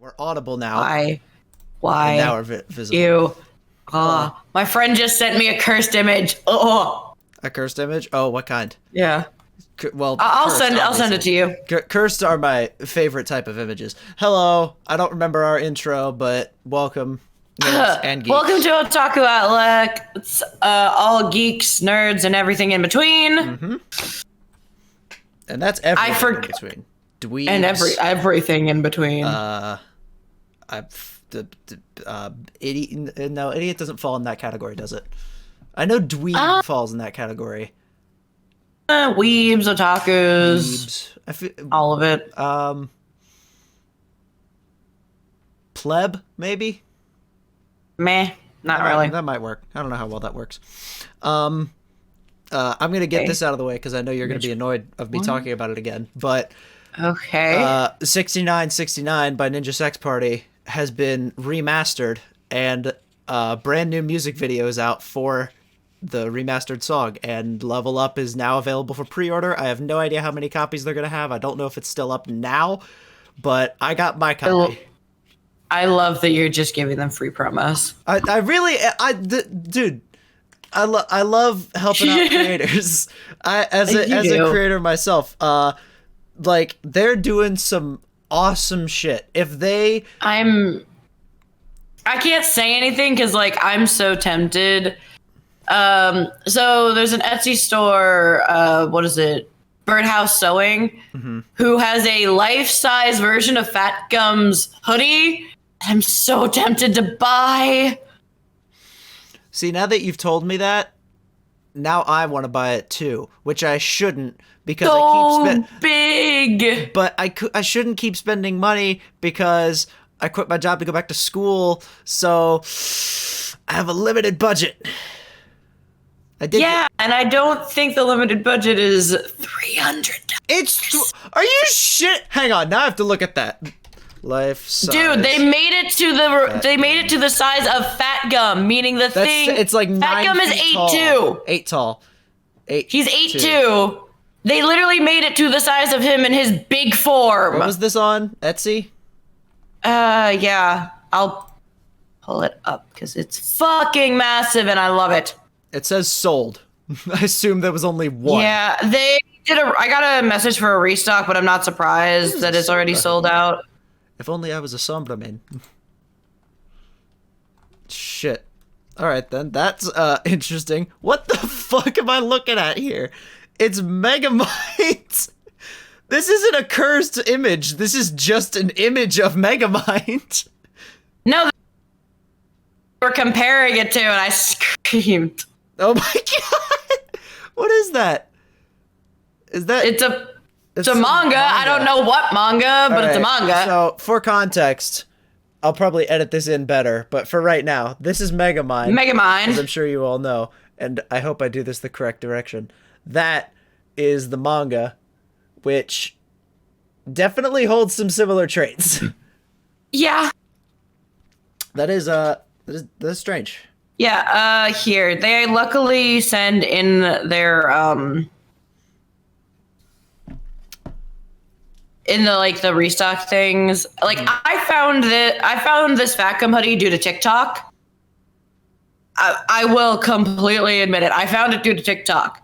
We're audible now. Why? And now we're visible. Ew. My friend just sent me a cursed image. Oh. A cursed image? Oh, what kind? Yeah. Well, I'll cursed, send it to you. Cursed are my favorite type of images. Hello. I don't remember our intro, but welcome. And geeks. Welcome to Otaku Outlet. It's all geeks, nerds, and everything in between. Mm-hmm. And that's everything in between. Dweebs. And everything in between. Idiot. No, idiot doesn't fall in that category, does it? I know dweeb falls in that category. Weebs, otakus, all of it. Pleb, maybe? Meh, not really. That might work. I don't know how well that works. I'm going to get this out of the way because I know you're going to be annoyed of me talking about it again. But 6969 by Ninja Sex Party has been remastered, and brand new music video is out for the remastered song, and Level Up is now available for pre-order. I have no idea how many copies they're going to have. I don't know if it's still up now, but I got my copy. I love that you're just giving them free promos. Dude, I love helping out creators. As a creator myself, like, they're doing some awesome shit. I can't say anything because, like, I'm so tempted. So there's an Etsy store, what is it? Birdhouse Sewing, who has a life-size version of Fat Gum's hoodie. I'm so tempted to buy. See, now that you've told me that, now I want to buy it too, which I shouldn't because I keep big. But I shouldn't keep spending money because I quit my job to go back to school, so I have a limited budget. And I don't think the limited budget is $300. Are you shit? Hang on, now I have to look at that. Life size. Dude, they made it to the size of Fat Gum, meaning it's like Fat Gum is 8'2". 8 tall. He's 8'2". They literally made it to the size of him in his big form. What was this on? Etsy? Yeah. I'll pull it up because it's fucking massive and I love it. It says sold. I assume there was only one. Yeah, I got a message for a restock, but I'm not surprised that it's already sold out. If only I was a sombra man. Shit. Alright then, that's interesting. What the fuck am I looking at here? It's Megamind! This isn't a cursed image, this is just an image of Megamind. No, we're comparing it to, and I screamed. Oh my god! What is that? It's a manga. I don't know what manga, but it's a manga. So, for context, I'll probably edit this in better, but for right now, this is Megamind. As I'm sure you all know, and I hope I do this the correct direction. That is the manga, which definitely holds some similar traits. Yeah. That is strange. Yeah, here. They luckily send in their, in the restock things. Like, I found this Fat Gum hoodie due to TikTok. I will completely admit it. I found it due to TikTok.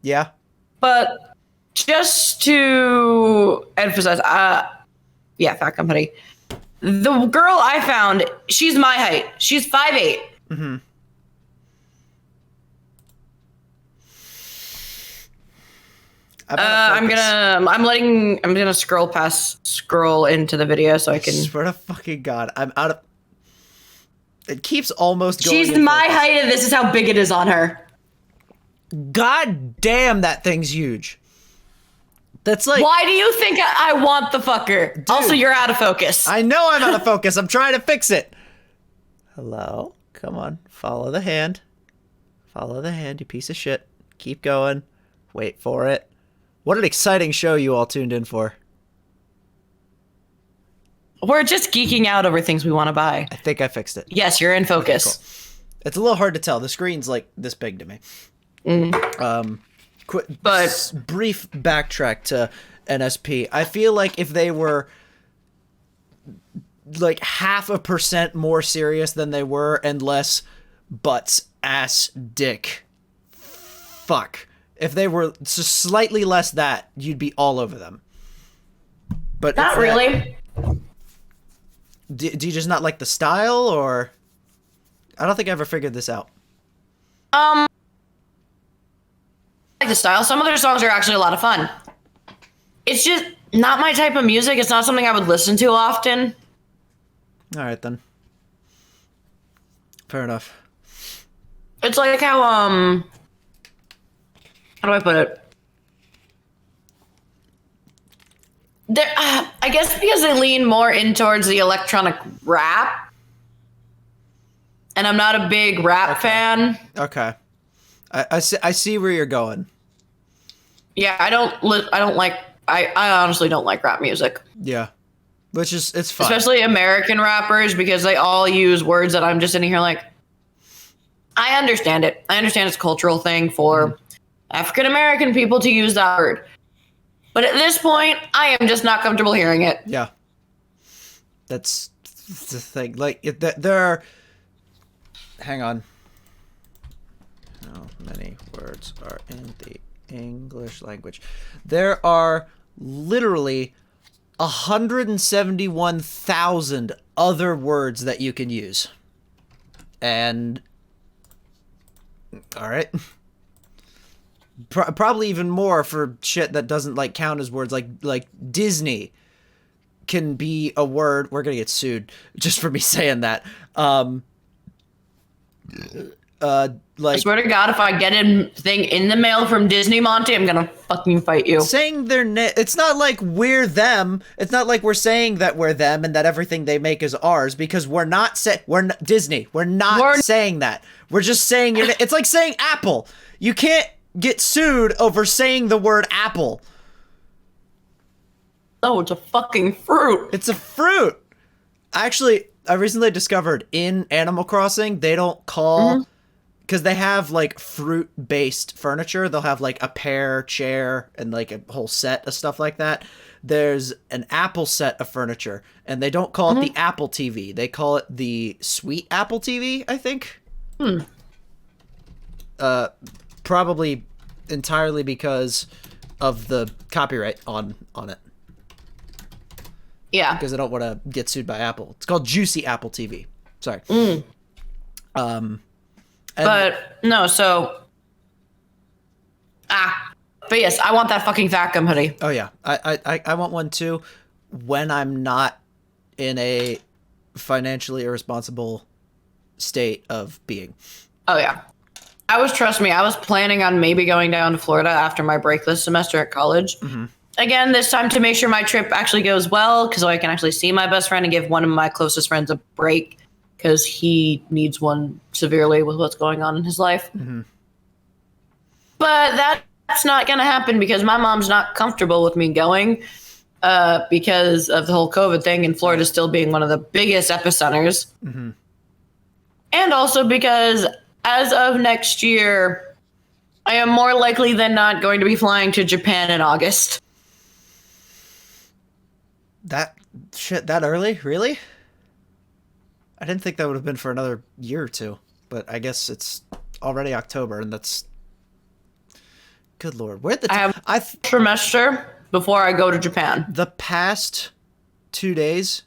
Yeah. But just to emphasize, yeah, Fat Gum hoodie. The girl I found, she's my height. She's 5'8". Mm-hmm. I'm gonna scroll into the video so I can. I swear to fucking God, I'm out of. It keeps almost going. She's my height, and this is how big it is on her. God damn, that thing's huge. That's like. Why do you think I want the fucker? Dude, also, you're out of focus. I know I'm out of focus. I'm trying to fix it. Hello, come on, follow the hand. Follow the hand, you piece of shit. Keep going. Wait for it. What an exciting show you all tuned in for. We're just geeking out over things we want to buy. I think I fixed it. Yes, you're in focus. Okay, cool. It's a little hard to tell. The screen's like this big to me. Brief backtrack to NSP. I feel like if they were like 0.5% more serious than they were, and less butts, ass, dick, fuck. If they were just slightly less that, you'd be all over them. But not really. Do you just not like the style, or? I don't think I ever figured this out. I like the style. Some of their songs are actually a lot of fun. It's just not my type of music. It's not something I would listen to often. All right, then. Fair enough. It's like how do I put it? I guess because they lean more in towards the electronic rap. And I'm not a big rap fan. Okay. I see where you're going. Yeah, I honestly don't like rap music. Yeah. Which is, it's fun. Especially American rappers, because they all use words that I'm just sitting here like, I understand it. I understand it's a cultural thing for African American people to use that word. But at this point, I am just not comfortable hearing it. Yeah. That's the thing. Like, there are... Hang on. How many words are in the English language? There are literally 171,000 other words that you can use. And... All right. Probably even more for shit that doesn't like count as words, like Disney can be a word. We're gonna get sued just for me saying that. Like, I swear to God, if I get a thing in the mail from Disney, Monty, I'm gonna fucking fight you. Saying their name, it's not like we're them. It's not like we're saying that we're them and that everything they make is ours, because we're not Disney. We're not saying that. We're just saying your name. It's like saying Apple. You can't get sued over saying the word apple. Oh, it's a fucking fruit. It's a fruit. Actually, I recently discovered in Animal Crossing, they don't call, because they have like fruit-based furniture. They'll have like a pear chair and like a whole set of stuff like that. There's an Apple set of furniture, and they don't call it the Apple TV. They call it the Sweet Apple TV, I think. Probably entirely because of the copyright on it. Yeah. Because I don't want to get sued by Apple. It's called Juicy Apple TV. Sorry. But no, so but yes, I want that fucking fat gum hoodie. Oh yeah. I want one too, when I'm not in a financially irresponsible state of being. Oh yeah. Trust me, I was planning on maybe going down to Florida after my break this semester at college. Again, this time to make sure my trip actually goes well, because I can actually see my best friend and give one of my closest friends a break, because he needs one severely with what's going on in his life. But that's not going to happen, because my mom's not comfortable with me going because of the whole COVID thing, and Florida still being one of the biggest epicenters. And also because as of next year, I am more likely than not going to be flying to Japan in August. That early? Really? I didn't think that would have been for another year or two, but I guess it's already October, and that's... Good Lord. I have a trimester before I go to Japan. The past 2 days,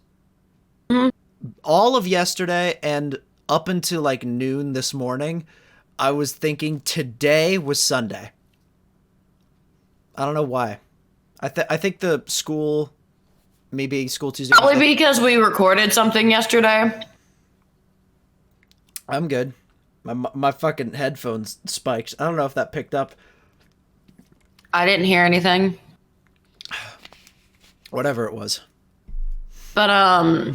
all of yesterday and up until like noon this morning, I was thinking today was Sunday. I don't know why. I think the school, maybe school Tuesday. Probably because we recorded something yesterday. I'm good. My fucking headphones spiked. I don't know if that picked up. I didn't hear anything. Whatever it was. But,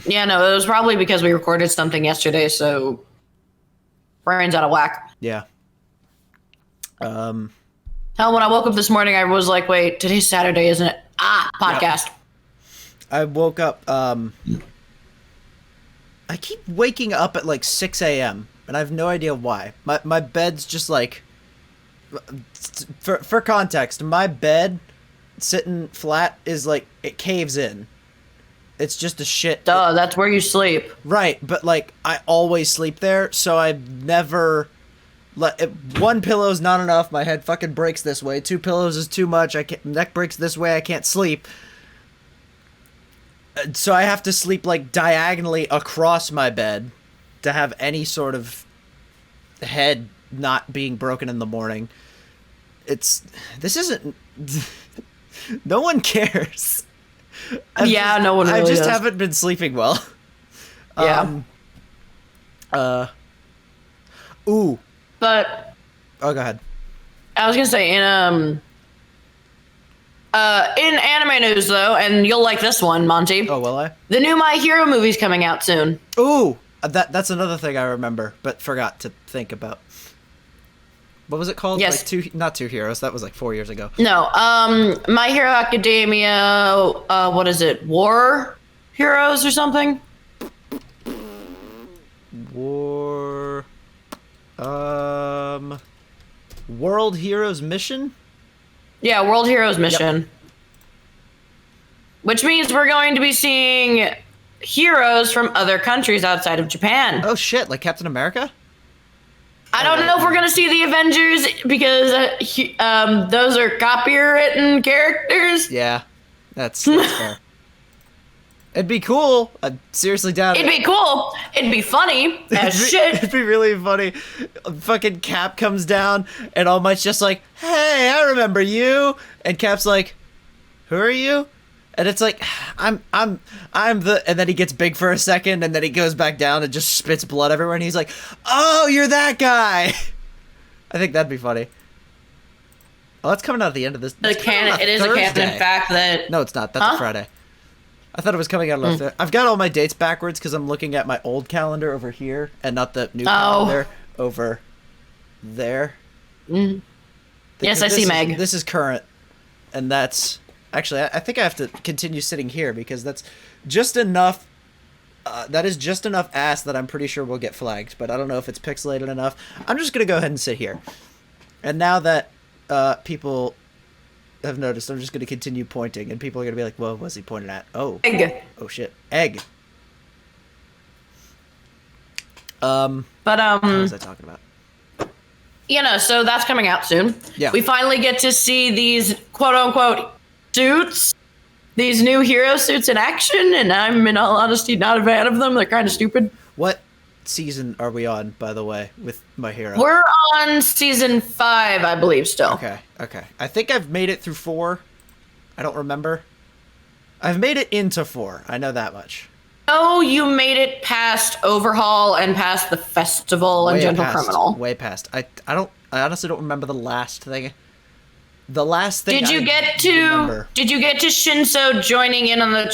yeah, no, it was probably because we recorded something yesterday, so brain's out of whack. Yeah. Hell, when I woke up this morning, I was like, wait, today's Saturday, isn't it? Podcast. Yep. I woke up, I keep waking up at like 6 a.m., and I have no idea why. My bed's just like, for context, my bed sitting flat is like, it caves in. It's just a shit. Duh, that's where you sleep. Right, but like I always sleep there, so I've never. One pillow's not enough. My head fucking breaks this way. 2 pillows is too much. Neck breaks this way. I can't sleep. So I have to sleep like diagonally across my bed to have any sort of head not being broken in the morning. This isn't. No one cares. No one really I just does. haven't been sleeping well. Yeah. Ooh. But. Oh, go ahead. I was gonna say in anime news though, and you'll like this one, Monty. Oh, will I? The new My Hero movie's coming out soon. Ooh, that's another thing I remember, but forgot to think about. What was it called? Yes. Like not Two Heroes. That was like 4 years ago. No, My Hero Academia. What is it? War Heroes or something? War. World Heroes Mission? Yeah, World Heroes Mission. Yep. Which means we're going to be seeing heroes from other countries outside of Japan. Oh shit, like Captain America? I don't know if we're going to see the Avengers because those are copywritten characters. Yeah, that's fair. It'd be cool. I seriously doubt it. It'd be cool. It'd be funny as shit. It'd be really funny. Fucking Cap comes down and All Might's just like, hey, I remember you. And Cap's like, who are you? And it's like, I'm the, and then he gets big for a second and then he goes back down and just spits blood everywhere and he's like, oh, you're that guy. I think that'd be funny. Oh, it's coming out at the end of this. It is a canon fact that. No, it's not. That's a Friday. I thought it was coming out on Thursday. I've got all my dates backwards because I'm looking at my old calendar over here and not the new calendar over there. Yes, I see Meg. This is current. And that's... Actually, I think I have to continue sitting here because that's just enough... that is just enough ass that I'm pretty sure will get flagged. But I don't know if it's pixelated enough. I'm just going to go ahead and sit here. And now that people... have noticed, I'm just going to continue pointing, and people are going to be like, "Well, what's he pointing at?" Oh, Egg. Oh shit, egg. But what was I talking about? So that's coming out soon. Yeah. We finally get to see these quote unquote suits, these new hero suits in action, and I'm in all honesty not a fan of them. They're kind of stupid. What season are we on, by the way, with My Hero? We're on season 5, I believe, still. Okay. I think I've made it through 4. I don't remember. I've made it into 4. I know that much. Oh, you made it past Overhaul and past the festival and Gentle Criminal. Way past. I honestly don't remember the last thing. The last thing. Did you get to Shinso joining in on the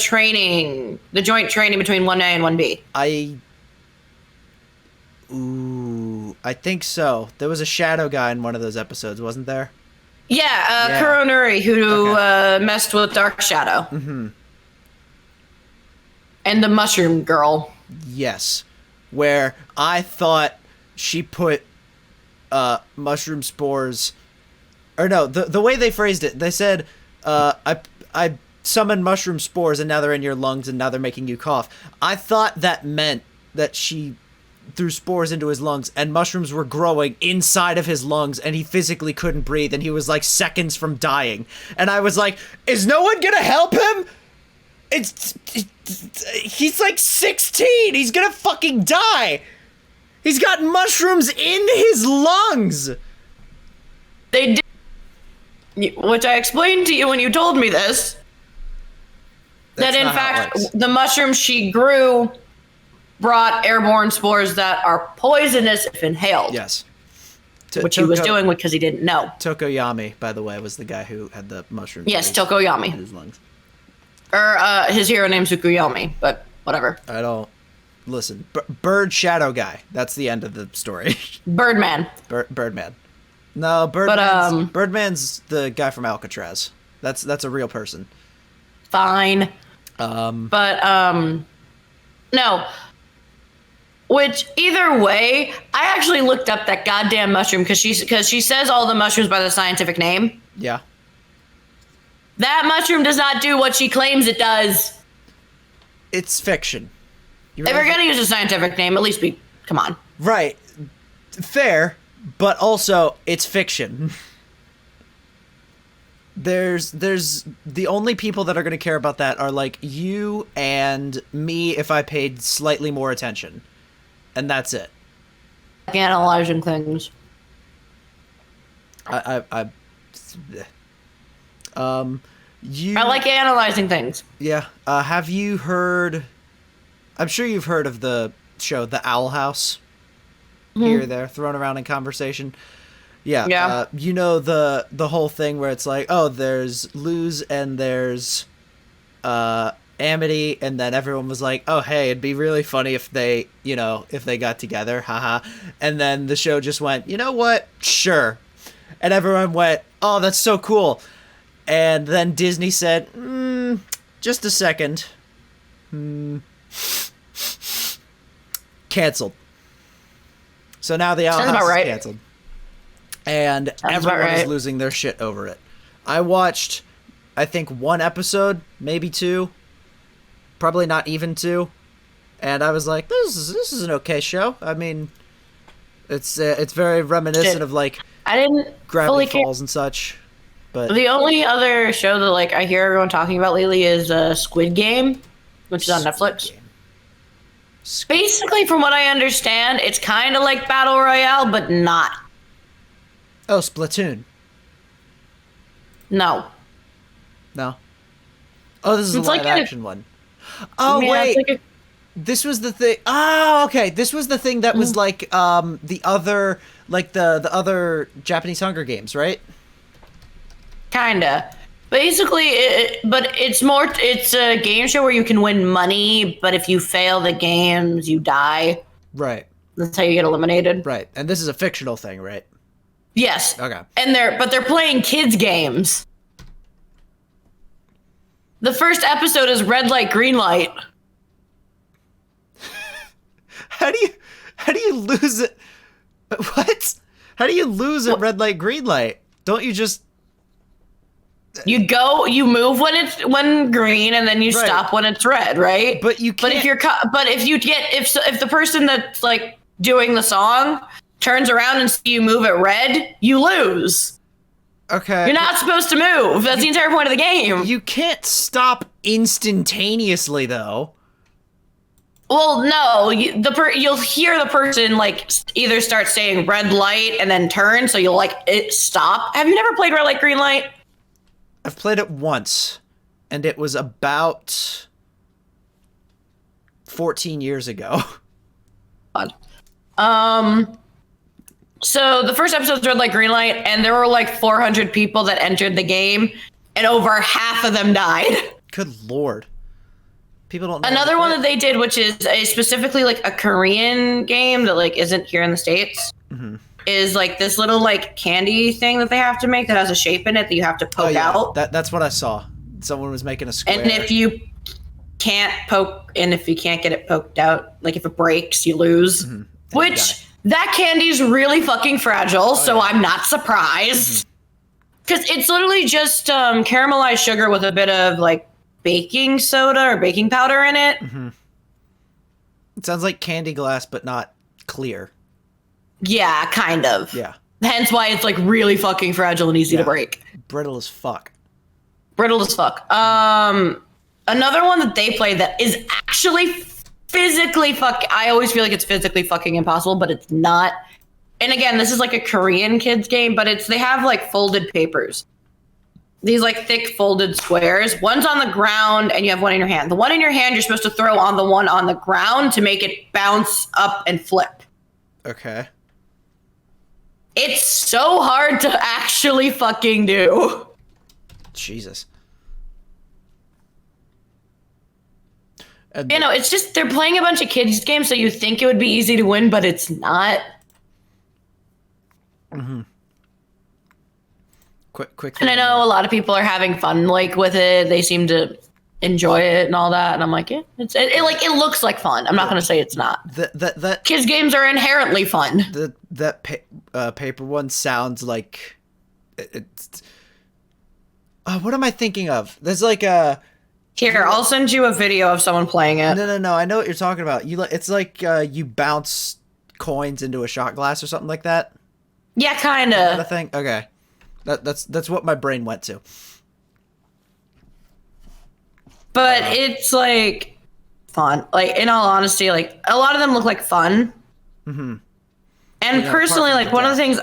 joint training between 1A and 1B? I think so. There was a shadow guy in one of those episodes, wasn't there? Yeah, Kuronuri, who messed with Dark Shadow. Mm-hmm. And the Mushroom Girl. Yes. Where I thought she put mushroom spores... Or no, the way they phrased it, they said, I summoned mushroom spores and now they're in your lungs and now they're making you cough. I thought that meant that she threw spores into his lungs and mushrooms were growing inside of his lungs and he physically couldn't breathe and he was like seconds from dying. And I was like, is no one gonna help him? He's like 16. He's gonna fucking die. He's got mushrooms in his lungs. They did, which I explained to you when you told me this. That in fact, the mushrooms she grew brought airborne spores that are poisonous if inhaled. Yes. Which he was doing because he didn't know. Tokoyami, by the way, was the guy who had the mushrooms. Yes, Tokoyami. In his lungs. Or his hero name's Tsukuyomi, but whatever. I don't... Listen, Bird Shadow Guy. That's the end of the story. Birdman. Birdman. No, Birdman's the guy from Alcatraz. That's a real person. Fine. No. Which, either way, I actually looked up that goddamn mushroom because she says all the mushrooms by the scientific name. Yeah. That mushroom does not do what she claims it does. it's fiction. If we're gonna use a scientific name, at least come on. Right. Fair, but also it's fiction. There's the only people that are going to care about that are like you and me if I paid slightly more attention. And that's it. Analyzing things. I like analyzing things. Yeah. Have you heard, I'm sure you've heard of the show The Owl House. Here or there, thrown around in conversation. Yeah. You know the whole thing where it's like, oh, there's Luz and there's Amity, and then everyone was like, oh, hey, it'd be really funny if they got together, haha. And then the show just went, you know what? Sure. And everyone went, oh, that's so cool. And then Disney said, just a second. Canceled. So now the Owl House is canceled. And everyone is losing their shit over it. I watched, I think, 1 episode, maybe 2. Probably not even 2. And I was like, this is an okay show. I mean, it's very reminiscent of like I didn't Gravity Falls and such. But the only other show that like I hear everyone talking about lately is Squid Game, which is on Netflix. Basically, from what I understand, it's kind of like Battle Royale, but not. Oh, Splatoon. No. Oh, this is a live action one. Oh, yeah, wait. This was the thing. Oh, okay. This was the thing that was like the other other Japanese Hunger Games, right? Kinda. Basically, it's a game show where you can win money, but if you fail the games, you die. Right. That's how you get eliminated. Right. And this is a fictional thing, right? Yes. Okay. And they're playing kids games. The first episode is red light, green light. How do you lose it? What? How do you lose at red light, green light? Don't you just you move when green, and then you stop when it's red, right? But you can't. If the person that's like doing the song turns around and see you move at red, you lose. Okay. You're not supposed to move. That's the entire point of the game. You can't stop instantaneously, though. Well, no. You'll hear the person like either start saying red light and then turn, so you'll like stop. Have you never played red light, green light? I've played it once, and it was about 14 years ago. So the first episode was red light, green light, and there were like 400 people that entered the game, and over half of them died. Good Lord. People don't know. Another one that they did, which is specifically like a Korean game that like isn't here in the States, is like this little like candy thing that they have to make that has a shape in it that you have to poke out. That's what I saw. Someone was making a square. And if you can't get it poked out, like if it breaks, you lose. Which that candy's really fucking fragile, so I'm not surprised. Because it's literally just caramelized sugar with a bit of like baking soda or baking powder in it. It sounds like candy glass, but not clear. Yeah, kind of. Yeah. Hence why it's like really fucking fragile and easy to break. Brittle as fuck. Another one that they play that is actually physically I always feel like it's physically fucking impossible, but it's not. And again, this is like a Korean kids game, but they have like folded papers. These like thick folded squares. One's on the ground and you have one in your hand. The one in your hand you're supposed to throw on the one on the ground to make it bounce up and flip. Okay. It's so hard to actually fucking do. Jesus. It's just they're playing a bunch of kids games, so you think it would be easy to win, but it's not. Quick. And I know a lot of people are having fun like with it. They seem to enjoy it and all that. And I'm like, yeah, it looks like fun. I'm not going to say it's not. That kids games are inherently fun. That paper one sounds like it's. What am I thinking of? There's like Here, I'll send you a video of someone playing it. No. I know what you're talking about. It's like you bounce coins into a shot glass or something like that. Yeah, kind of. Kind of thing. Okay, that's what my brain went to. But it's like fun. Like, in all honesty, like a lot of them look like fun. Mm-hmm. And personally, like one of the things.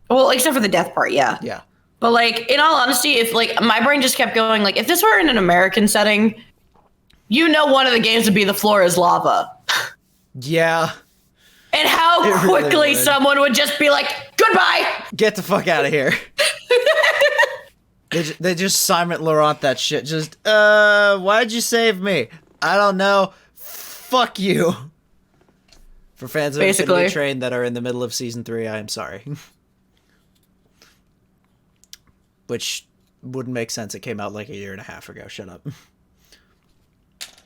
Well, except for the death part, yeah. Yeah. But like, in all honesty, if like my brain just kept going, like if this were in an American setting, one of the games would be The Floor is Lava. Yeah. And how quickly really someone would just be like, goodbye! Get the fuck out of here. they just Simon Laurent that shit. Just, why'd you save me? I don't know. Fuck you. For fans of Infinity Train that are in the middle of season 3, I am sorry. Which wouldn't make sense. It came out like a year and a half ago. Shut up.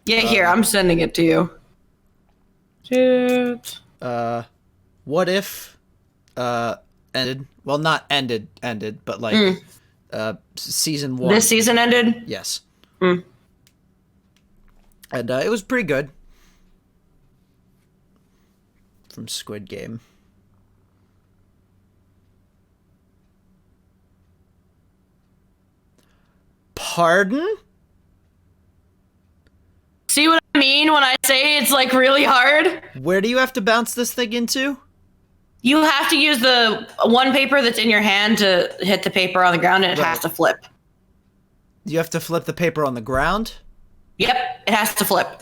Yeah, here, I'm sending it to you. Dude. What if ended? Well, not ended, but like season 1. This season ended? Yes. And it was pretty good. From Squid Game. Pardon? See what I mean when I say it's like really hard? Where do you have to bounce this thing into? You have to use the one paper that's in your hand to hit the paper on the ground, and it has to flip. You have to flip the paper on the ground? Yep, it has to flip.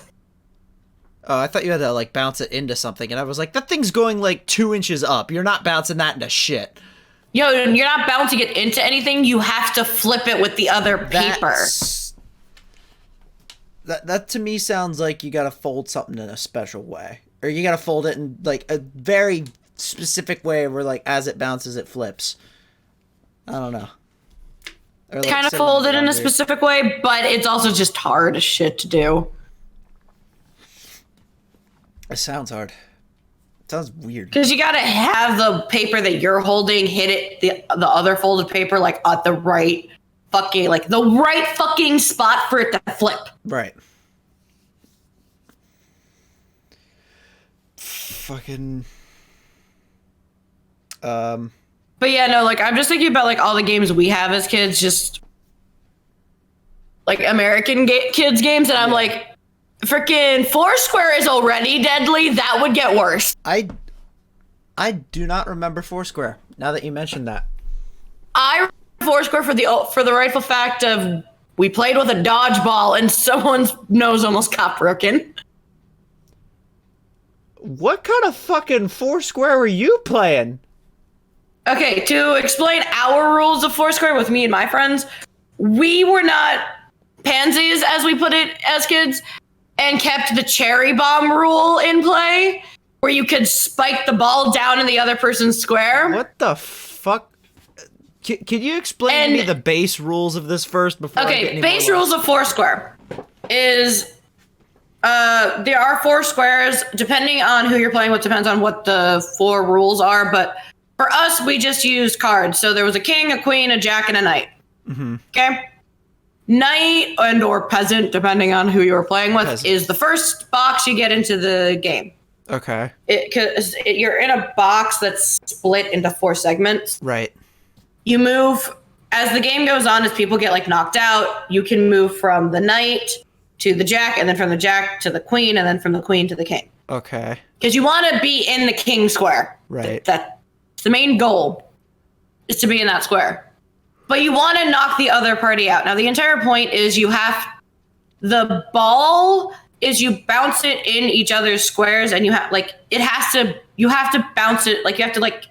Oh, I thought you had to like bounce it into something, and I was like, that thing's going like 2 inches up. You're not bouncing that into shit. Yo, you're not bouncing it into anything. You have to flip it with the other paper. That to me sounds like you gotta fold something in a special way. Or you gotta fold it in like a very specific way where like as it bounces it flips. I don't know. Or, like, kind of fold it in a specific way, but it's also just hard as shit to do. It sounds hard. It sounds weird. Because you gotta have the paper that you're holding hit it the other folded paper like at the right fucking spot for it to flip. Right. Fucking. But yeah, no, like I'm just thinking about like all the games we have as kids, just like American kids games, and I'm like, freaking Foursquare is already deadly. That would get worse. I do not remember Foursquare. Now that you mentioned that, I remember Foursquare for the rightful fact of we played with a dodgeball and someone's nose almost got broken. What kind of fucking Foursquare were you playing? Okay, to explain our rules of Foursquare with me and my friends, we were not pansies, as we put it as kids, and kept the cherry bomb rule in play, where you could spike the ball down in the other person's square. What the fuck? Can you explain to me the base rules of this first before I get any base rules of Foursquare is there are 4 squares. Depending on who you're playing with, depends on what the 4 rules are, but for us, we just used cards. So there was a king, a queen, a jack, and a knight. Mm-hmm. Okay? Knight and or peasant, depending on who you were playing with, is the first box you get into the game. Okay. Because you're in a box that's split into 4 segments. Right. You move, as the game goes on, as people get like knocked out, you can move from the knight to the jack, and then from the jack to the queen, and then from the queen to the king. Okay. Because you want to be in the king square. Right. That's the main goal, is to be in that square. But you want to knock the other party out. Now, the entire point is you bounce it in each other's squares, and you have to bounce it, like you have to like,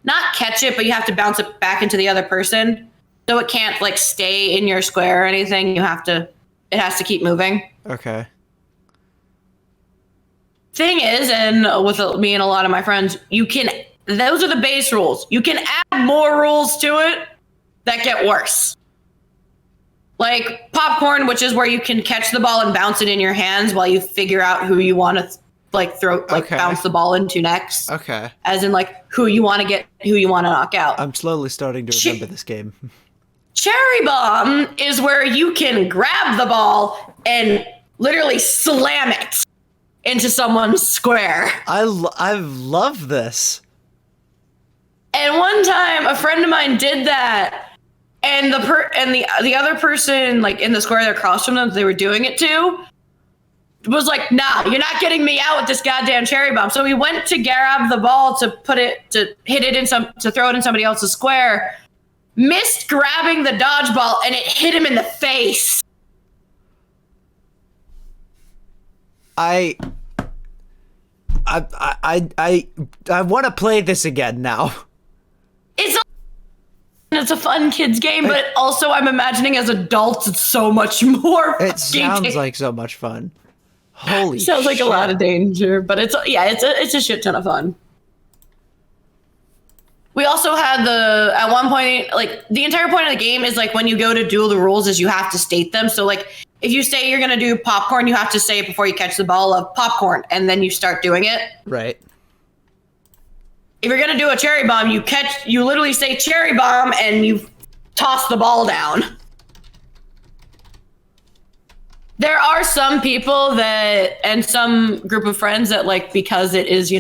not catch it, but you have to bounce it back into the other person. So it can't like stay in your square or anything. It has to keep moving. Okay. Thing is, and with me and a lot of my friends, those are the base rules. You can add more rules to it that get worse. Like popcorn, which is where you can catch the ball and bounce it in your hands while you figure out who you want to bounce the ball into next. Okay. As in like who you want to knock out. I'm slowly starting to remember this game. Cherry bomb is where you can grab the ball and literally slam it into someone's square. I love this. And one time, a friend of mine did that, and the other person, like in the square across from them, they were doing it to, was like, "Nah, you're not getting me out with this goddamn cherry bomb." So he went to grab the ball to throw it in somebody else's square, missed grabbing the dodgeball, and it hit him in the face. I want to play this again now. It's a fun kids game, but also I'm imagining as adults it's so much more. It sounds like so much fun. Holy shit. Sounds like a lot of danger, but it's a shit ton of fun. We also had at one point, like the entire point of the game is like when you go to do the rules is you have to state them. So like if you say you're going to do popcorn, you have to say it before you catch the ball of popcorn, and then you start doing it. Right. If you're going to do a cherry bomb, you literally say cherry bomb and you toss the ball down. There are some people and some group of friends that like, because it is,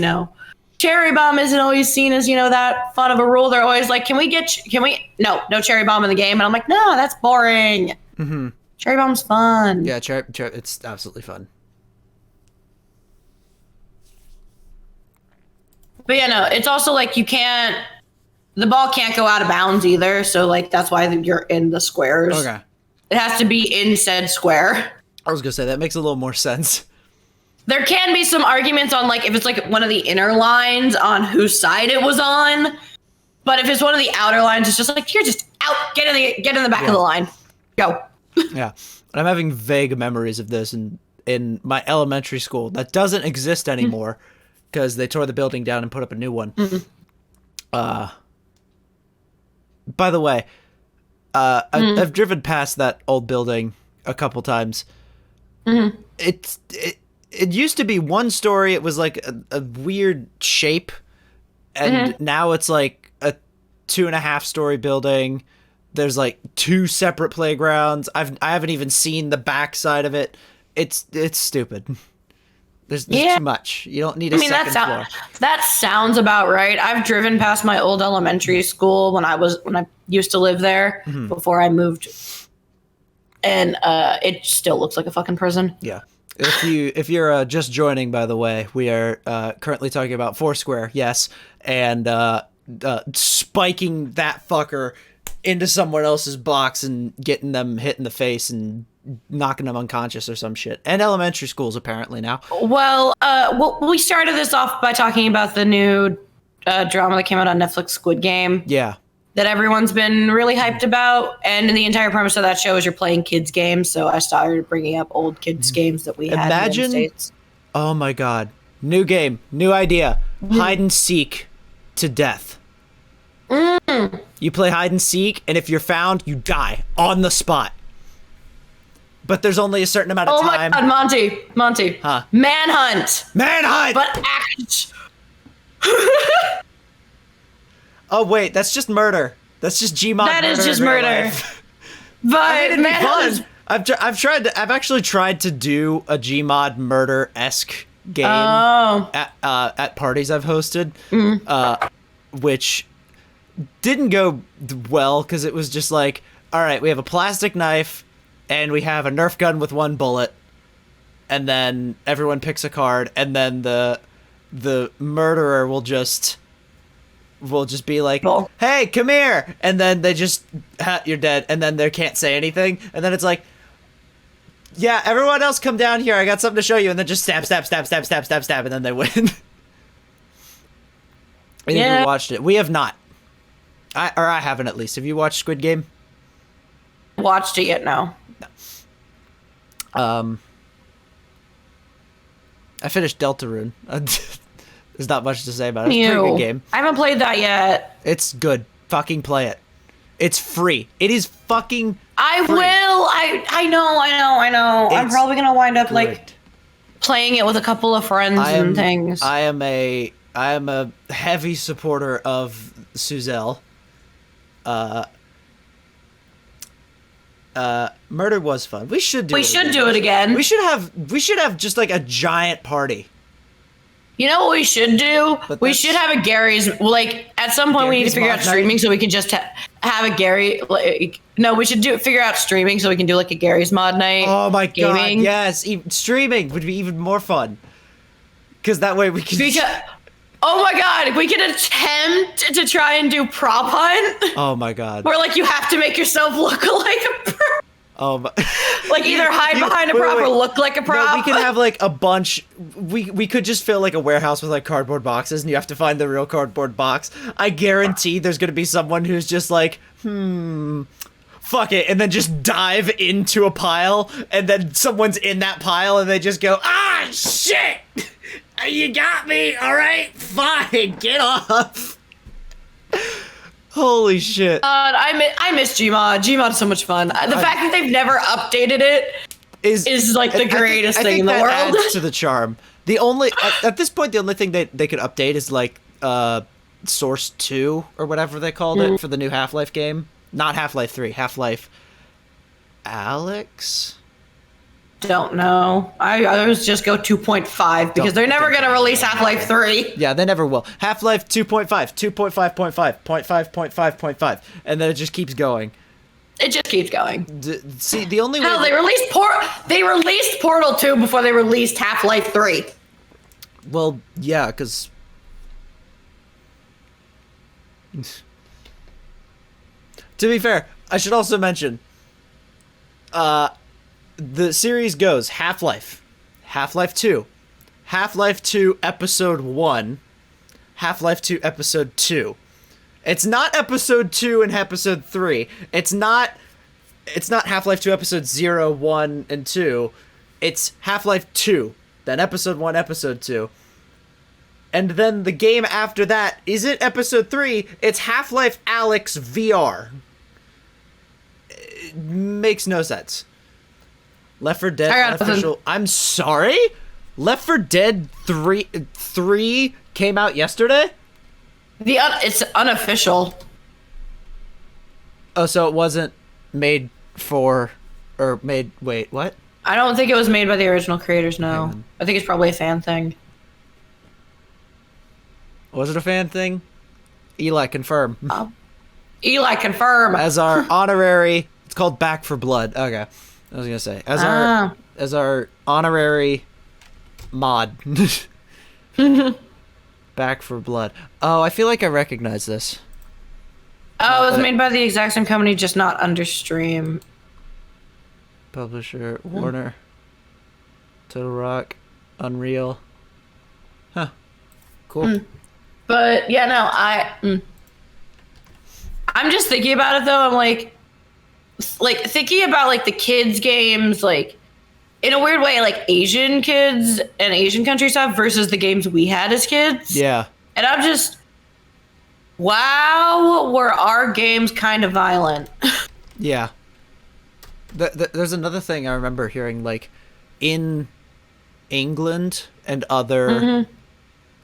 cherry bomb isn't always seen as, that fun of a rule. They're always like, no cherry bomb in the game. And I'm like, no, that's boring. Mm-hmm. Cherry bomb's fun. Yeah, it's absolutely fun. But yeah, no, it's also like the ball can't go out of bounds either. So like, that's why you're in the squares. Okay. It has to be in said square. I was going to say, that makes a little more sense. There can be some arguments on like, if it's like one of the inner lines on whose side it was on. But if it's one of the outer lines, it's just like, you're just out, get in the back of the line. Go. Yeah. And I'm having vague memories of this in my elementary school that doesn't exist anymore. Because they tore the building down and put up a new one. Mm-hmm. By the way, I've driven past that old building a couple times. Mm-hmm. It used to be one story. It was like a weird shape, and now it's like a 2.5-story building. There's like 2 separate playgrounds. I haven't even seen the back side of it. It's stupid. There's too much. You don't need a second floor. That sounds about right. I've driven past my old elementary school when I used to live there before I moved, and it still looks like a fucking prison. Yeah. If you're just joining, by the way, we are currently talking about Foursquare, yes, and spiking that fucker into someone else's box and getting them hit in the face and knocking them unconscious or some shit. And elementary schools apparently now. Well, we started this off by talking about the new drama that came out on Netflix, Squid Game. Yeah. That everyone's been really hyped about. And the entire premise of that show is you're playing kids games. So I started bringing up old kids games that we had in the States. Oh my God. New game. New idea. Hide and seek to death. You play hide and seek, and if you're found, you die on the spot. But there's only a certain amount of time. Oh my God, Monty. Huh? Manhunt. But oh wait, that's just murder. That's just Gmod. That is just murder. But Manhunt. I've actually tried to do a Gmod murder-esque game at parties I've hosted, which didn't go well because it was just like, all right, we have a plastic knife. And we have a Nerf gun with 1 bullet, and then everyone picks a card, and then the murderer will just be like, "Hey, come here," and then they just, you're dead, and then they can't say anything, and then it's like, "Yeah, everyone else come down here. I got something to show you," and then just stab, and then they win. Have you watched it? We have not. I haven't at least. Have you watched Squid Game? Watched it yet? No. I finished Deltarune. There's not much to say about it. It's a pretty good game. I haven't played that yet. It's good. Fucking play it. It's free. It is fucking I free. will. I know. I'm probably gonna wind up like playing it with a couple of friends and things. I am a heavy supporter of Suzelle. Murder was fun. We should do it again. We should have just like a giant party. You know what we should do? We should have a Gary's, like, at some point we need to figure out streaming so we can just have a Gary, like, no, we should figure out streaming so we can do, like, a Gary's mod night. Oh my god, yes. Streaming would be even more fun. Because that way we can... oh my god, we can attempt to try and do prop hunt. Oh my god. Where, like, you have to make yourself look like a prop. Oh my. Like, either hide behind a prop or look like a prop. No, we can have, like, a bunch... We could just fill, like, a warehouse with, like, cardboard boxes, and you have to find the real cardboard box. I guarantee there's gonna be someone who's just like, fuck it, and then just dive into a pile, and then someone's in that pile, and they just go, ah, shit! You got me, alright? Fine, get off! Holy shit. I miss Gmod. Gmod's so much fun. The fact that they've never updated it is like the greatest thing in the world. Adds to the charm. The only at this point, the only thing that they could update is like Source 2 or whatever they called it for the new Half-Life game. Not Half-Life 3, Half-Life Alyx? Don't know. I always just go 2.5 because they're never going to release Half-Life 3. Yeah, they never will. Half-Life 2.5, 2.5.5, 0.5.5.5, and then it just keeps going. It just keeps going. See, the only way... Hell, they released Portal 2 before they released Half-Life 3. Well, yeah, because... To be fair, I should also mention... the series goes Half-Life, Half-Life 2, Half-Life 2 Episode 1, Half-Life 2 Episode 2. It's not Episode 2 and Episode 3. It's not Half-Life 2 Episode 0, 1, and 2. It's Half-Life 2, then Episode 1, Episode 2. And then the game after that isn't Episode 3, it's Half-Life Alyx VR. It makes no sense. Left 4 Dead unofficial. I'm sorry? Left 4 Dead 3 came out yesterday? It's unofficial. Oh, so it wasn't made for... Or made... Wait, what? I don't think it was made by the original creators, no. I think it's probably a fan thing. Was it a fan thing? Eli, confirm. Eli, confirm. As our honorary... It's called Back 4 Blood. Okay. I was gonna say, as our honorary mod, Back 4 Blood. Oh, I feel like I recognize this. Oh, it was made by the exact same company, just not under Stream. Publisher, Warner, Total Rock, Unreal. Huh. Cool. But yeah, no, I'm just thinking about it though. I'm like thinking about like the kids games, like in a weird way, like Asian kids and Asian country stuff versus the games we had as kids. Yeah. And I'm just, wow, were our games kind of violent? Yeah. There's another thing I remember hearing, like in England and other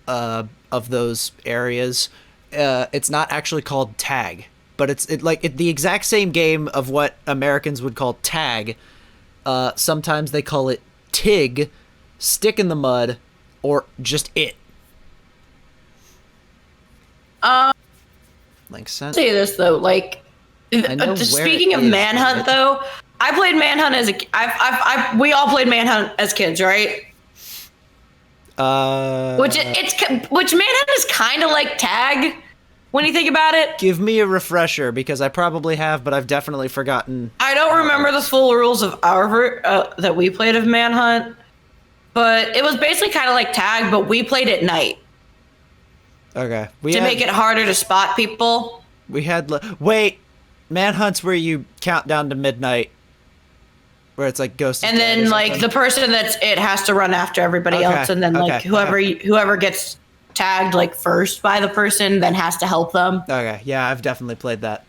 of those areas, it's not actually called tag. But it's the exact same game of what Americans would call tag. Sometimes they call it TIG, stick in the mud, or just it. Like sense. Say this though, like speaking of Manhunt though, I played Manhunt as we all played Manhunt as kids, right? Which Manhunt is kind of like tag. When you think about it. Give me a refresher, because I probably have, but I've definitely forgotten. I don't remember the full rules of our that we played of Manhunt, but it was basically kind of like tag, but we played at night. Okay. To make it harder to spot people. We had... Wait! Manhunt's where you count down to midnight. Where it's like ghost. And then like the person that's it has to run after everybody else, and then like whoever gets tagged like first by the person then has to help them. Okay, yeah, I've definitely played that.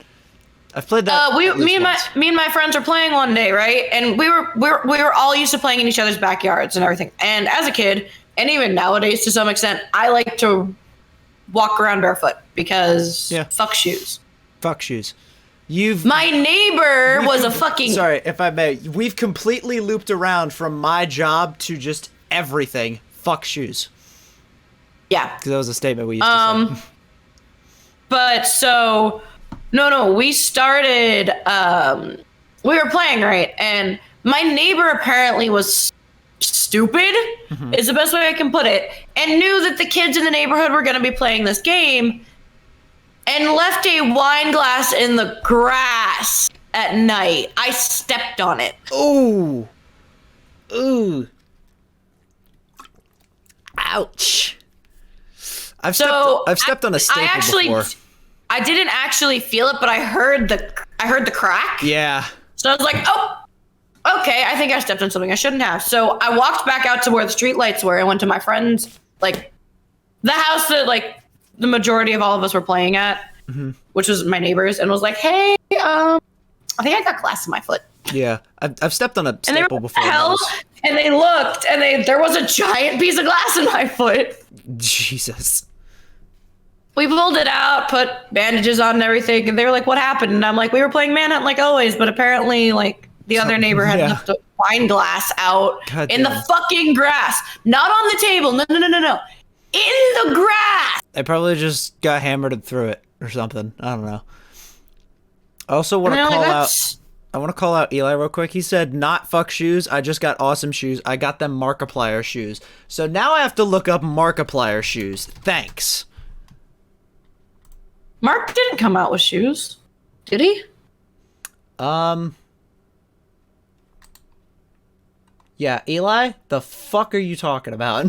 I've played that. Me and my friends are playing one day, right? And we were all used to playing in each other's backyards and everything. And as a kid, and even nowadays to some extent, I like to walk around barefoot because fuck shoes. Fuck shoes. My neighbor was a fucking... Sorry, if I may. We've completely looped around from my job to just everything. Fuck shoes. Yeah. Because that was a statement we used to say. But so... No, we started... we were playing, right? And my neighbor apparently was stupid, is the best way I can put it, and knew that the kids in the neighborhood were going to be playing this game, and left a wine glass in the grass at night. I stepped on it. Ooh. Ouch. I've stepped on a staple before. I didn't actually feel it, but I heard the crack. Yeah. So I was like, oh, okay, I think I stepped on something I shouldn't have. So I walked back out to where the street lights were. I went to my friend's, like, the house that, like, the majority of all of us were playing at, which was my neighbor's, and was like, hey, I think I got glass in my foot. Yeah, I've stepped on a staple before. And they looked, and there was a giant piece of glass in my foot. Jesus. We pulled it out, put bandages on and everything, and they were like, what happened? And I'm like, we were playing Manhunt like always, but apparently, like, the other neighbor had left a wine glass out in the fucking grass. Not on the table. No. In the grass. They probably just got hammered and threw it or something. I don't know. I also want to call out... I want to call out Eli real quick. He said, not fuck shoes. I just got awesome shoes. I got them Markiplier shoes. So now I have to look up Markiplier shoes. Thanks. Mark didn't come out with shoes. Did he? Yeah, Eli, the fuck are you talking about?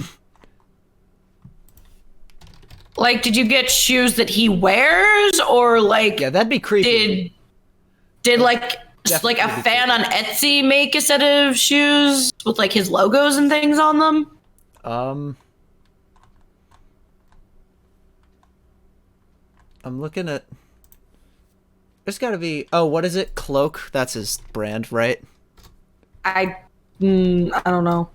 Like, did you get shoes that he wears, or like... Yeah, that'd be creepy. Did like a fan on Etsy make a set of shoes with like his logos and things on them? I'm looking at... There's gotta be... Oh, what is it? Cloak? That's his brand, right? I don't know.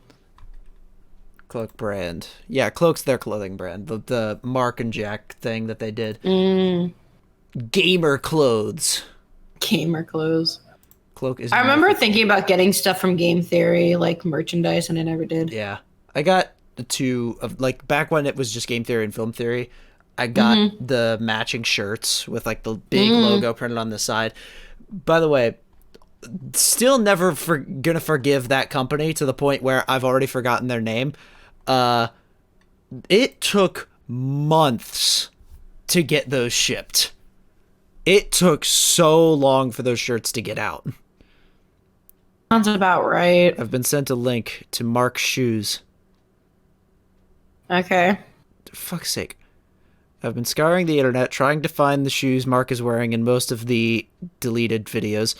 Cloak brand. Yeah, Cloak's their clothing brand. The Mark and Jack thing that they did. Gamer clothes. Gamer clothes. Cloak is... I remember thinking about getting stuff from Game Theory, like merchandise, and I never did. Yeah. I got the two of... Like, back when it was just Game Theory and Film Theory, I got the matching shirts with, like, the big logo printed on the side. By the way, still never gonna forgive that company to the point where I've already forgotten their name. It took months to get those shipped. It took so long for those shirts to get out. Sounds about right. I've been sent a link to Mark's shoes. Okay. For fuck's sake. I've been scouring the internet trying to find the shoes Mark is wearing in most of the deleted videos.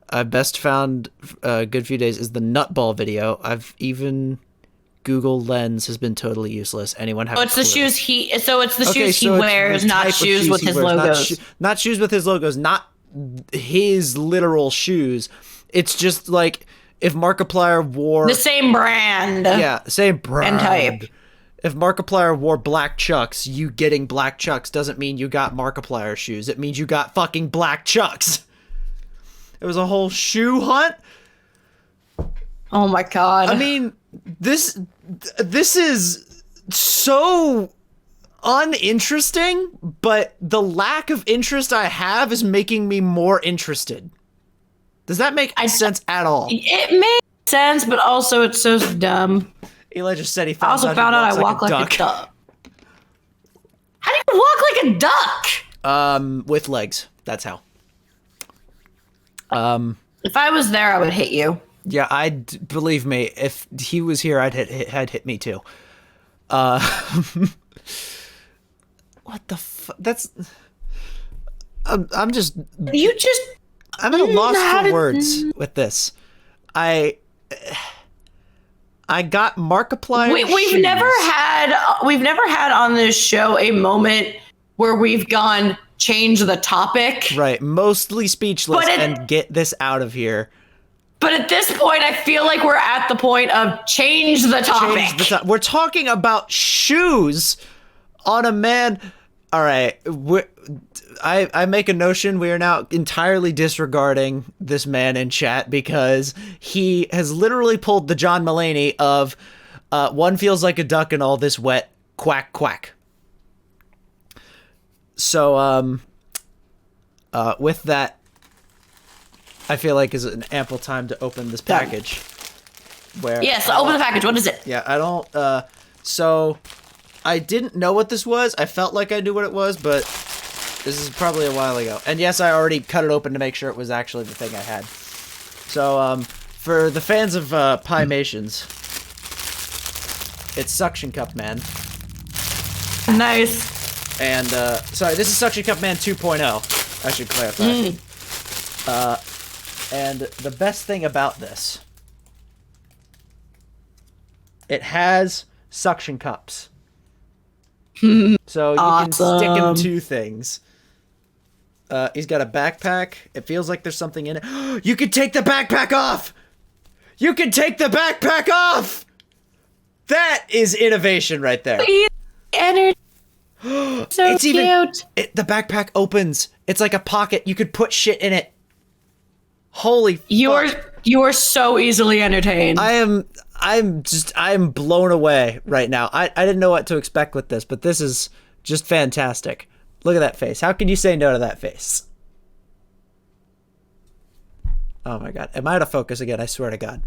I've best found a good few days is the nutball video. I've even... Google Lens has been totally useless. Anyone have? Oh, it's the shoes he. So it's the shoes he wears, not shoes with his logos. Not shoes with his logos. Not his literal shoes. It's just like if Markiplier wore the same brand. Yeah, same brand and type. If Markiplier wore black Chucks, you getting black Chucks doesn't mean you got Markiplier shoes. It means you got fucking black Chucks. It was a whole shoe hunt. Oh my god. I mean, this is so uninteresting, but the lack of interest I have is making me more interested. Does that make sense at all? It makes sense, but also it's so dumb. Eli just said he found out I walk like a duck. How do you walk like a duck? With legs. That's how. If I was there, I would hit you. Yeah, believe me, if he was here, I'd hit me too. What the fuck? That's... I'm just... I'm at a loss for words with this. I got Markiplier We've never had on this show a moment where we've gone change the topic. Right, mostly speechless and get this out of here. But at this point, I feel like we're at the point of change the topic. We're talking about shoes on a man All right. I make a notion we are now entirely disregarding this man in chat because he has literally pulled the John Mulaney of one feels like a duck in all this wet, quack, quack. So, with that, I feel like is an ample time to open this package. Where yes, open the package. What is it? Yeah, I don't, so I didn't know what this was. I felt like I knew what it was, but this is probably a while ago. And yes, I already cut it open to make sure it was actually the thing I had. So, for the fans of Piemations, it's Suction Cup Man. Nice. And, sorry, this is Suction Cup Man 2.0, I should clarify. And the best thing about this, it has suction cups. So you can stick him to things. He's got a backpack. It feels like there's something in it. You can take the backpack off! You can take the backpack off! That is innovation right there. Energy. So it's cute. The backpack opens. It's like a pocket. You could put shit in it. Holy fuck. You are so easily entertained. I'm blown away right now. I didn't know what to expect with this, but this is just fantastic. Look at that face. How can you say no to that face? Oh my god. Am I out of focus again? I swear to god.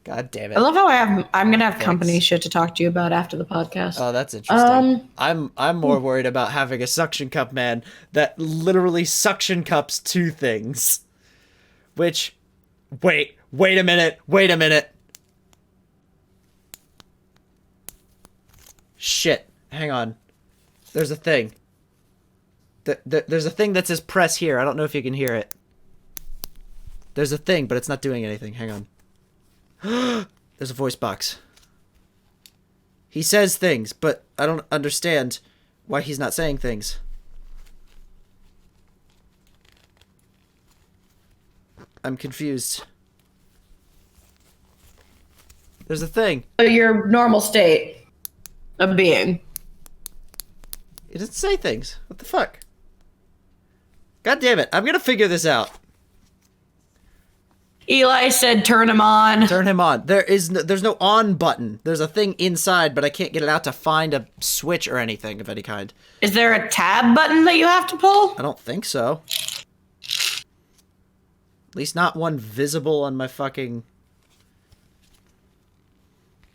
God damn it. I love how I'm gonna have company shit to talk to you about after the podcast. Oh, that's interesting. I'm more worried about having a suction cup man that literally suction cups two things. Which, wait a minute. Shit, hang on. There's a thing. There's a thing that says press here. I don't know if you can hear it. There's a thing, but it's not doing anything. Hang on. There's a voice box. He says things, but I don't understand why he's not saying things. I'm confused. There's a thing. Your normal state of being. It doesn't say things. What the fuck? God damn it. I'm gonna figure this out. Eli said turn him on. Turn him on. There's no on button. There's a thing inside, but I can't get it out to find a switch or anything of any kind. Is there a tab button that you have to pull? I don't think so. At least not one visible on my fucking...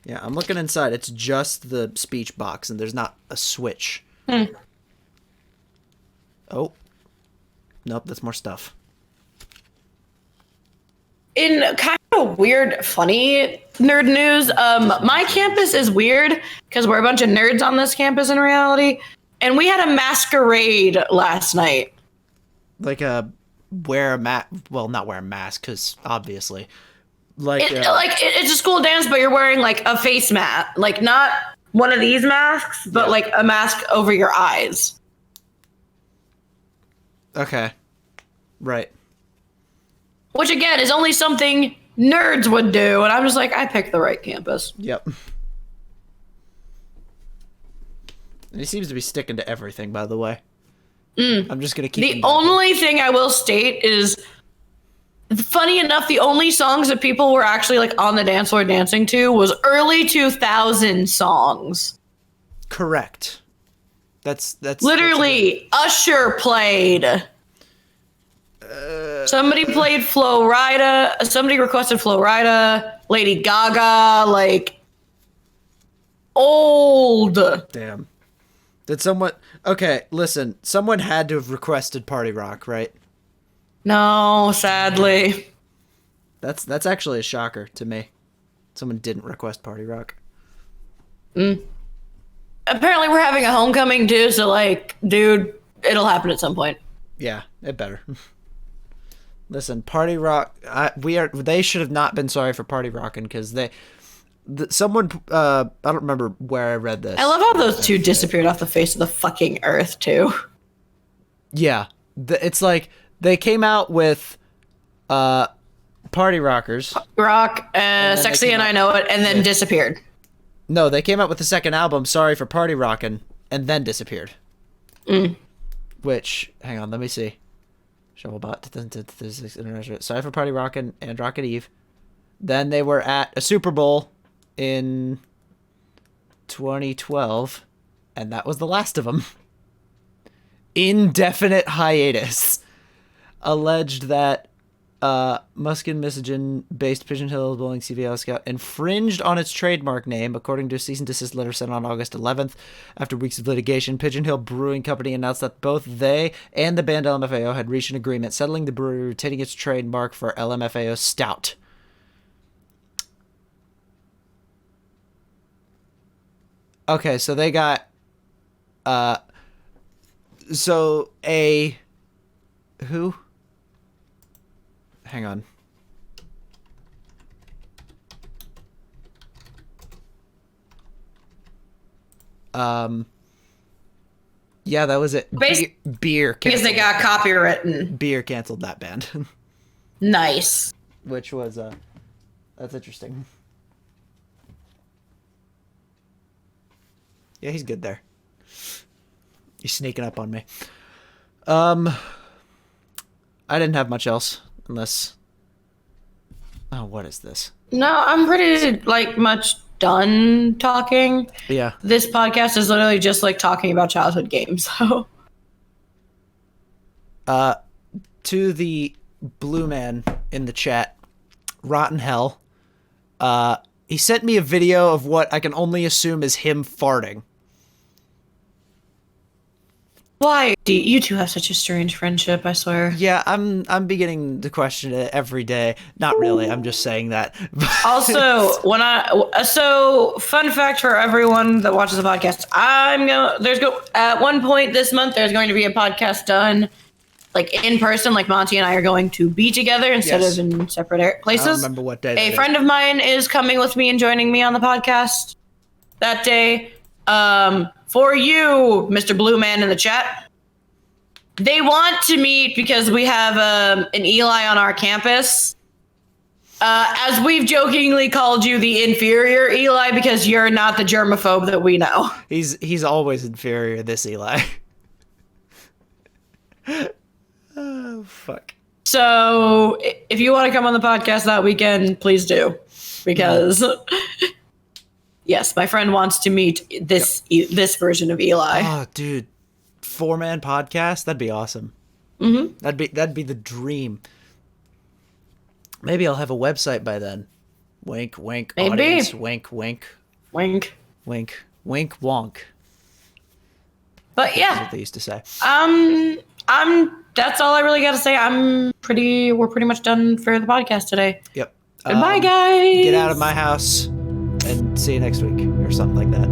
Yeah, I'm looking inside. It's just the speech box, and there's not a switch. Oh. Nope, that's more stuff. In kind of weird, funny nerd news, my campus is weird because we're a bunch of nerds on this campus in reality, and we had a masquerade last night. Like a wear a mask? Well, not wear a mask, because obviously, it's a school dance, but you're wearing like a face mask, like not one of these masks, but like a mask over your eyes. Okay, right. Which, again, is only something nerds would do. And I'm just like, I picked the right campus. Yep. And he seems to be sticking to everything, by the way. I'm just going to keep... The only thing I will state is, funny enough, the only songs that people were actually like on the dance floor dancing to was early 2000 songs. Correct. That's literally, Usher played... somebody played Flo Rida. Somebody requested Flo Rida. Lady Gaga, like old. Damn. Did someone? Okay, listen. Someone had to have requested Party Rock, right? No, sadly. That's actually a shocker to me. Someone didn't request Party Rock. Apparently, we're having a homecoming too. So, like, dude, it'll happen at some point. Yeah, it better. Listen, Party Rock. They should have not been sorry for Party Rockin' because someone. I don't remember where I read this. I love how those two disappeared off the face of the fucking earth too. Yeah, it's like they came out with, Party Rockers, Rock, Sexy and I Know It, and then disappeared. No, they came out with the second album, Sorry for Party Rockin', and then disappeared. Which, hang on, let me see. Shovelbot, Sorry for Party Rockin' and Rocket Eve. Then they were at a Super Bowl in 2012, and that was the last of them. Indefinite hiatus. Alleged that Muskin Misogyne based Pigeon Hill Bowling CVL Scout infringed on its trademark name, according to a cease and desist letter sent on August 11th. After weeks of litigation, Pigeon Hill Brewing Company announced that both they and the band LMFAO had reached an agreement settling the brewery retaining its trademark for LMFAO Stout. Okay, so they got who? Hang on. Yeah, that was it. Beer. Because they got copywritten. Beer canceled that band. Nice. Which was, that's interesting. Yeah, he's good there. He's sneaking up on me. I didn't have much else, unless... Oh, what is this? No, I'm pretty, much done talking. Yeah. This podcast is literally just, talking about childhood games, so... To the blue man in the chat, Rotten Hell, he sent me a video of what I can only assume is him farting. Why? You two have such a strange friendship, I swear. Yeah, I'm beginning to question it every day. Not really, I'm just saying that. Also, fun fact for everyone that watches the podcast, at one point this month, there's going to be a podcast done, in person, Monty and I are going to be together instead of in separate places. I don't remember what day. A friend of mine is coming with me and joining me on the podcast that day. For you, Mr. Blue Man in the chat, they want to meet because we have an Eli on our campus. As we've jokingly called you the inferior Eli because you're not the germaphobe that we know. He's always inferior, this Eli. Oh, fuck. So if you want to come on the podcast that weekend, please do. Because... Yes, my friend wants to meet this version of Eli. Oh, dude, 4-man podcast? That'd be awesome. Mm-hmm. That'd be the dream. Maybe I'll have a website by then. Wink, wink. Maybe. Audience. Wink, wink. Wink. Wink, wink, wonk. But yeah, that's what they used to say. That's all I really got to say. We're pretty much done for the podcast today. Yep. Goodbye, guys. Get out of my house. And see you next week, or something like that.